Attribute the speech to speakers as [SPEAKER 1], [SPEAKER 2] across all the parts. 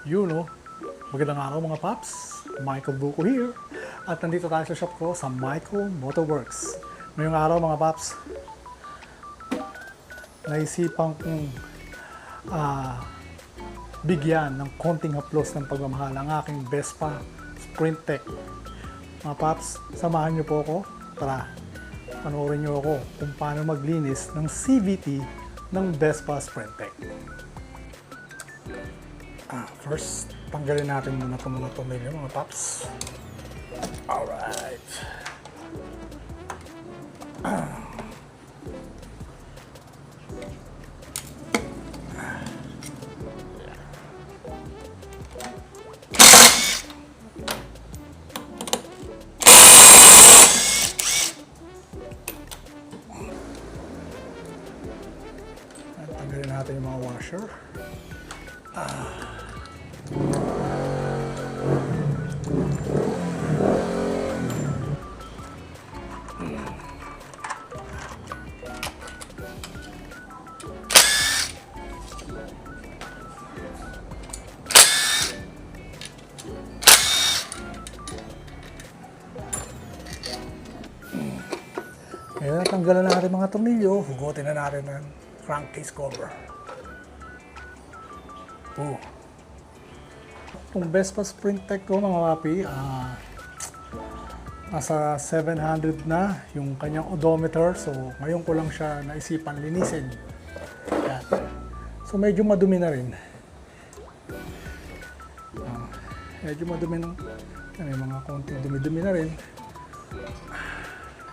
[SPEAKER 1] You know, magandang araw mga paps, Michael Buko here. At nandito tayo sa shop ko sa Michael Motorworks. Ngayong araw mga paps, naisipan kong bigyan ng konting haplos ng pagmamahal ang aking Vespa Sprint Tech. Mga paps, samahan niyo po ako. Tara, panoorin niyo ako kung paano maglinis ng CVT ng Vespa Sprint Tech. First, tanggalin natin muna itong mga tornilyo mga paps. Alright. Tanggalin natin yung mga washer. Ngayon natanggalan na natin mga tornilyo, hugutin na natin ng crankcase cover. Itong Vespa Sprint Tech ko mga papi, nasa 700 na yung kanyang odometer. So ngayon ko lang siya naisipan linisin. Yan. So medyo madumi na rin. Medyo madumi na. May mga konting dumi-dumi na rin.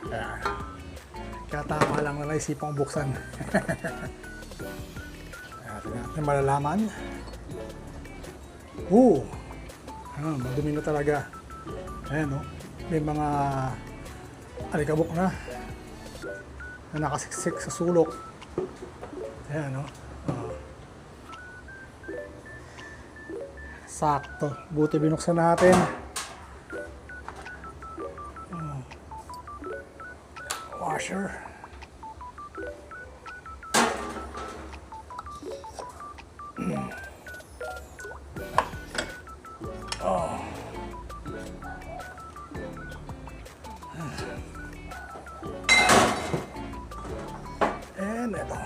[SPEAKER 1] Yan. Kaya tama lang na naisipan kong buksan. Natin malalaman. Madumi na talaga. Ayan, no? May mga alikabok na nakasiksik sa sulok. Ayan, no? Sakto. Buti binuksan natin. Washer. And ito.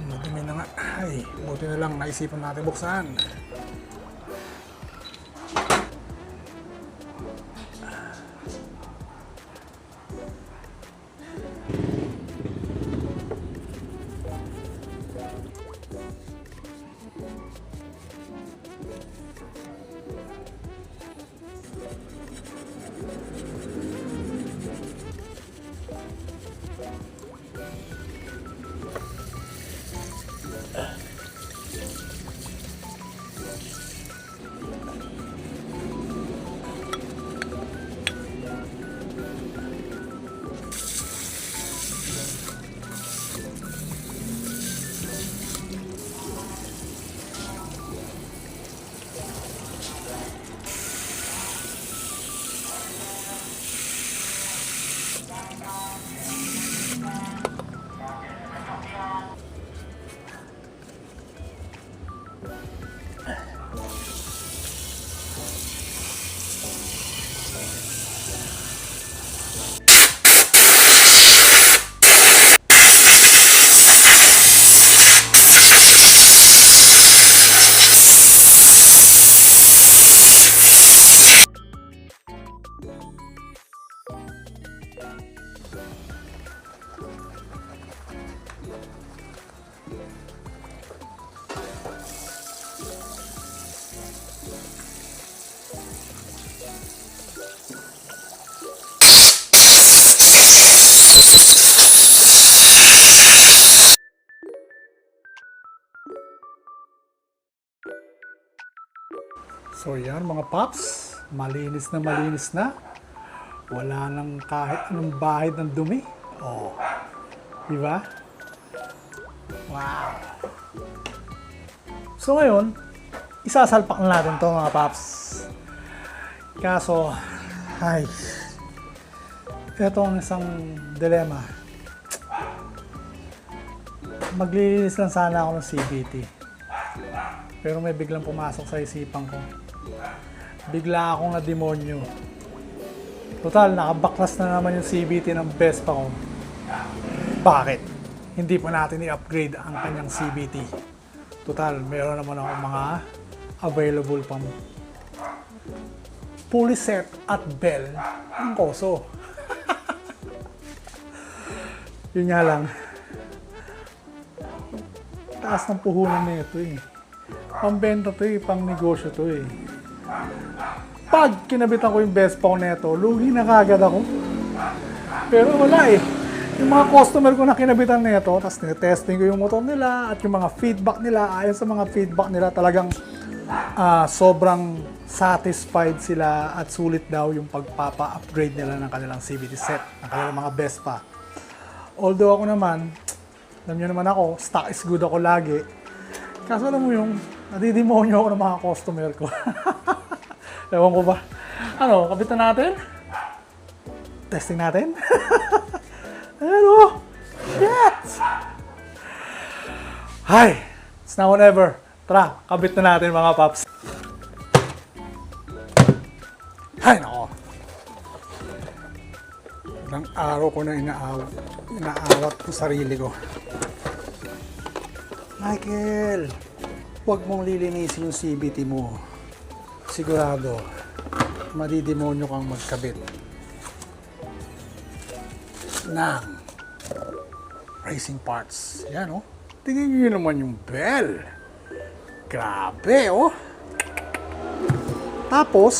[SPEAKER 1] Madumi na nga. Ay, buti na lang naisipan natin buksan. So yan mga paps, malinis na. Wala nang kahit anong bahid ng dumi. Oh, diba? Wow! So ngayon, isasalpak na natin to mga paps. Kaso, ay, Ito ang isang dilemma. Maglilinis lang sana ako ng CVT. Pero may biglang pumasok sa isipan ko. Bigla akong na-demonyo. Total, nakabaklas na naman yung CVT ng Vespa ko. Bakit? Hindi pa natin i-upgrade ang kanyang CVT. Total, meron naman ako mga available pang pulley set at bell ng Koso. Yun nga lang. Taas ng puhunan na ito eh. Pambenta to eh, pang negosyo to eh. Pag kinabitan ko yung Vespa ko neto, lugi na kagad ako. Pero wala eh. Yung mga customer ko na kinabitan neto, tapos tinetesting ko yung motor nila at yung mga feedback nila, ayon sa mga feedback nila talagang sobrang satisfied sila at sulit daw yung pagpapa-upgrade nila ng kanilang CVT set, ng kanilang mga Vespa. Although ako naman, alam nyo naman ako, stock is good ako lagi. Kaso alam mo yung, nadidemonyo ako ng mga customer ko. Ewan ko ba? Ano, kapitan natin? Testing natin? Ano? Shit! Hi! It's now or never. Tara, kabit na natin mga paps. Hay, nako. Ilang araw ko na inaawat ko sarili ko. Michael, huwag mong lilinisin yung CVT mo. Sigurado, madidemonyo kang magkabit ng racing parts. Yan, oh. Tingnan nyo naman yung bell. Grabe, oh. Tapos,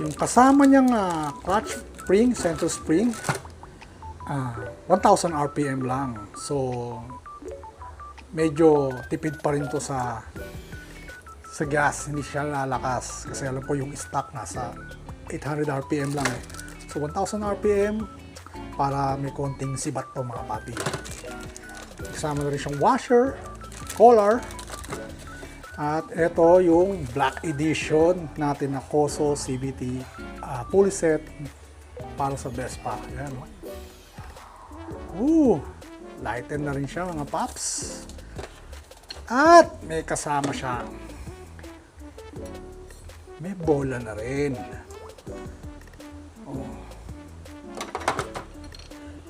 [SPEAKER 1] yung kasama niyang clutch spring, center spring, 1,000 RPM lang. So, medyo tipid pa rin to sa gas, hindi siya lalakas. Kasi alam ko yung stock nasa 800 RPM lang eh. So, 1,000 RPM para may konting sibat to mga papi. Kasama na rin siyang washer, collar, at ito yung black edition natin na Koso CVT pulley set para sa Vespa. Ayan. Lighten na rin siya mga paps. At may kasama siyang may bola na rin.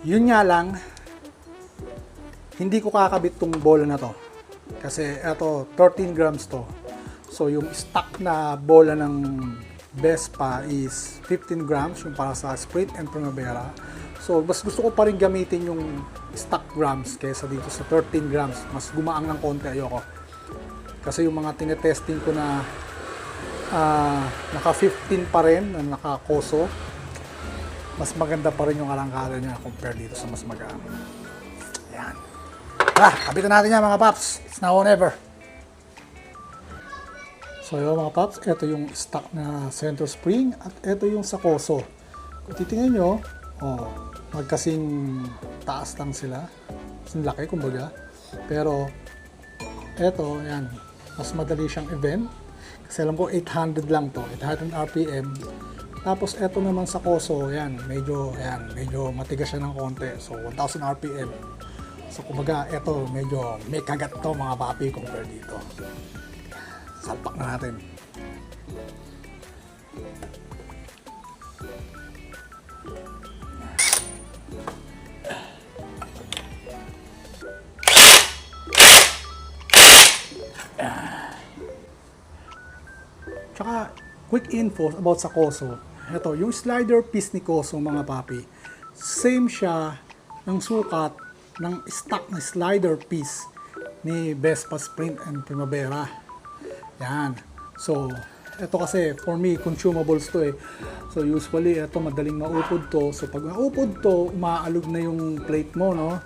[SPEAKER 1] Yun nga lang, hindi ko kakabit tong bola na to. Kasi ito, 13 grams to. So yung stock na bola ng Vespa is 15 grams, yung para sa Sprint and Primavera. So mas gusto ko pa rin gamitin yung stock grams kaysa dito sa 13 grams. Mas gumaang ng konti, ayoko. Kasi yung mga tinetesting ko na naka 15 pa rin, na naka Koso, mas maganda pa rin yung alangkada niya compare dito sa mas magaan. Ayan. Kabitan natin yan mga paps. It's now or never. So yun mga paps, ito yung stock na center spring at ito yung sa Koso. Kung titingnan nyo, magkasing taas lang sila. Kasing laki kumbaga. Pero ito, yan, mas madali siyang event. Kasi alam ko 800 lang to, 800 RPM. Tapos ito naman sa Koso, yan, medyo matigas siya ng konti. So 1,000 RPM. So kumbaga, ito medyo may kagat to mga papi compare dito. Salpak na natin. Tsaka, quick info about sa Koso. Ito, yung slider piece ni Koso mga papi, same siya ng sukat ng stock na slider piece ni Vespa Sprint and Primavera. Yan. So, ito kasi, for me, consumables to eh. So, usually, ito, madaling maupod to. So, pag maupod to, umaalog na yung plate mo, no?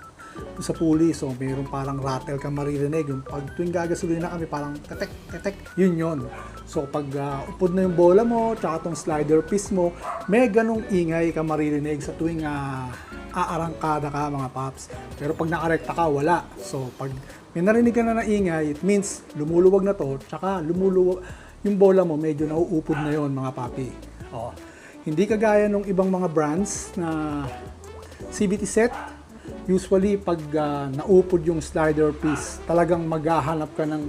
[SPEAKER 1] Sa pulley. So, mayroon parang rattle ka maririnig. Yung pag tuwing gagasolina na kami, parang tetek, tetek. Yun. So, pag upod na yung bola mo, tsaka tong slider piece mo, may ganong ingay ka maririnig sa tuwing aarangkada ka, mga paps. Pero pag nakarekta ka, wala. So, pag may narinig ka na ingay, it means lumuluwag na to, tsaka lumuluwag, yung bola mo, medyo nauupod na yon mga papi. Hindi kagaya ng ibang mga brands na CVT set. Usually, pag naupod yung slider piece, talagang maghahanap ka ng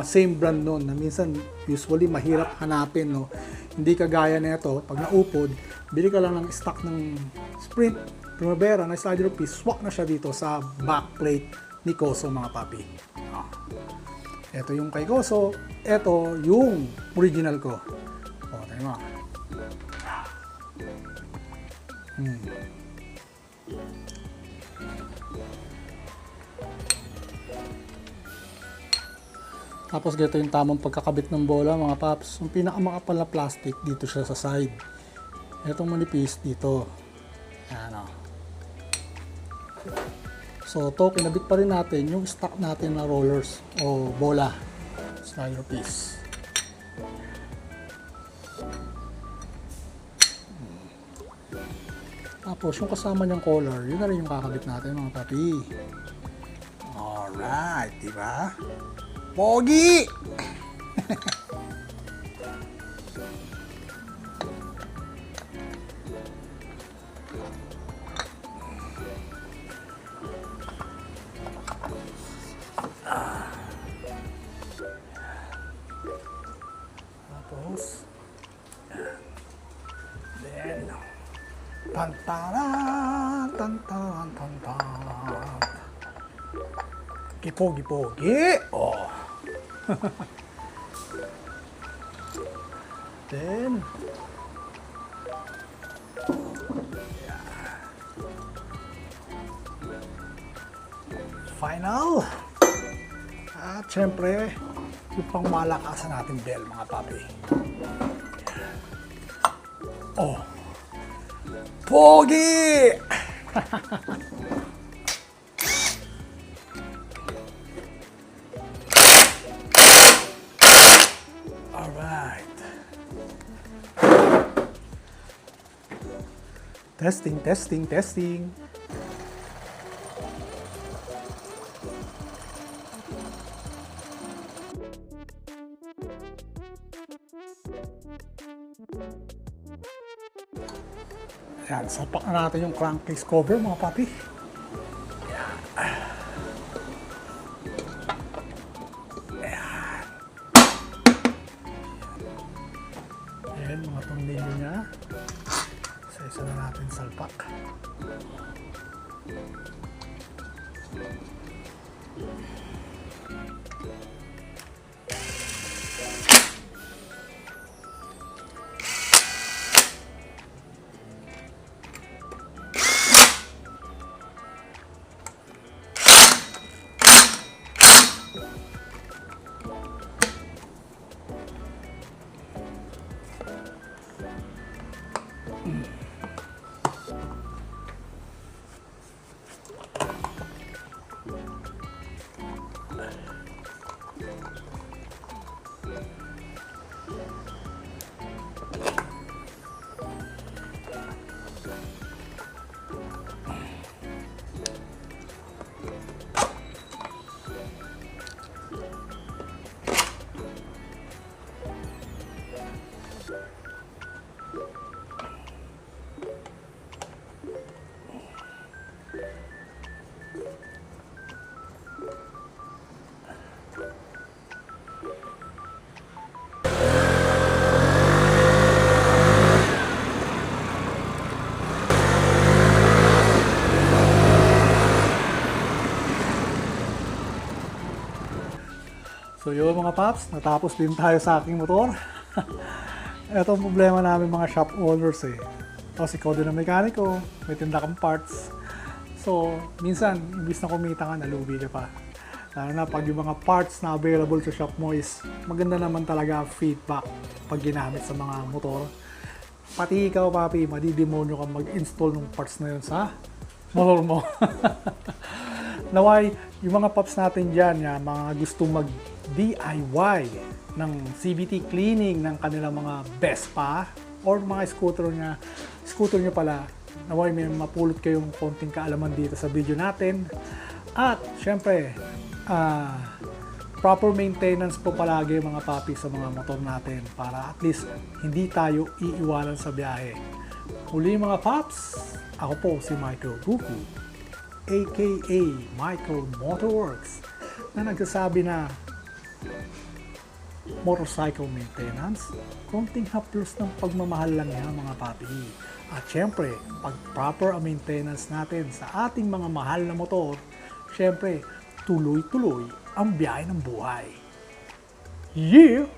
[SPEAKER 1] same brand nun na minsan usually mahirap hanapin. No? Hindi kagaya nito, pag naupod, bili ka lang ng stock ng Sprint Primavera na slider piece, swak na siya dito sa backplate ni Koso mga papi. Ito yung kay Koso, ito yung original ko. O, tayo mo. Tapos ganito yung tamang pagkakabit ng bola mga paps. Yung pinakamakapal na plastic dito siya sa side. Itong manipis dito. Ayan o. So ito, kinabit pa rin natin yung stock natin na rollers o bola. Slider piece. Tapos yung kasama niyang collar, yun na rin yung kakabit natin mga papi. Alright, diba? Pogi! Tapos, then, tantaran, tantaran, tantaran. Gipogi-pogi! Oh! Then, final. At syempre, yung pang malakasan natin bell mga papi. Oh! Pogi! Alright. Testing, testing, testing. Ayan, sapak na natin yung crankcase cover mga papi. Ayan. Ayan, mga tornilyo niya. Isa-isa na natin salpak. So yun mga paps, natapos din tayo sa aking motor. Ito ang problema namin mga shop owners eh. Tapos ikaw din ang mekaniko, may tinda kang parts. So minsan, imbis na kumita ka, nalugi ka pa. Lalo na pag yung mga parts na available sa shop mo is maganda naman talaga feedback pag ginamit sa mga motor. Pati ikaw papi, madidemonyo ka mag-install ng parts na yun sa motor mo. Naway, yung mga paps natin dyan, ya, mga gustong mag-DIY ng CVT cleaning ng kanilang mga Vespa or mga scooter nyo pala, naway may mapulot kayong konting kaalaman dito sa video natin. At syempre, proper maintenance po palagi mga papi sa mga motor natin para at least hindi tayo iiwanan sa biyahe. Muli mga paps, ako po si Michael Buku, aka Michael Motorworks, na nagsasabi na motorcycle maintenance, konting haplos ng pagmamahal lang yan mga papi. At syempre, pag proper ang maintenance natin sa ating mga mahal na motor, syempre, tuloy-tuloy ang biyahe ng buhay. Yeah!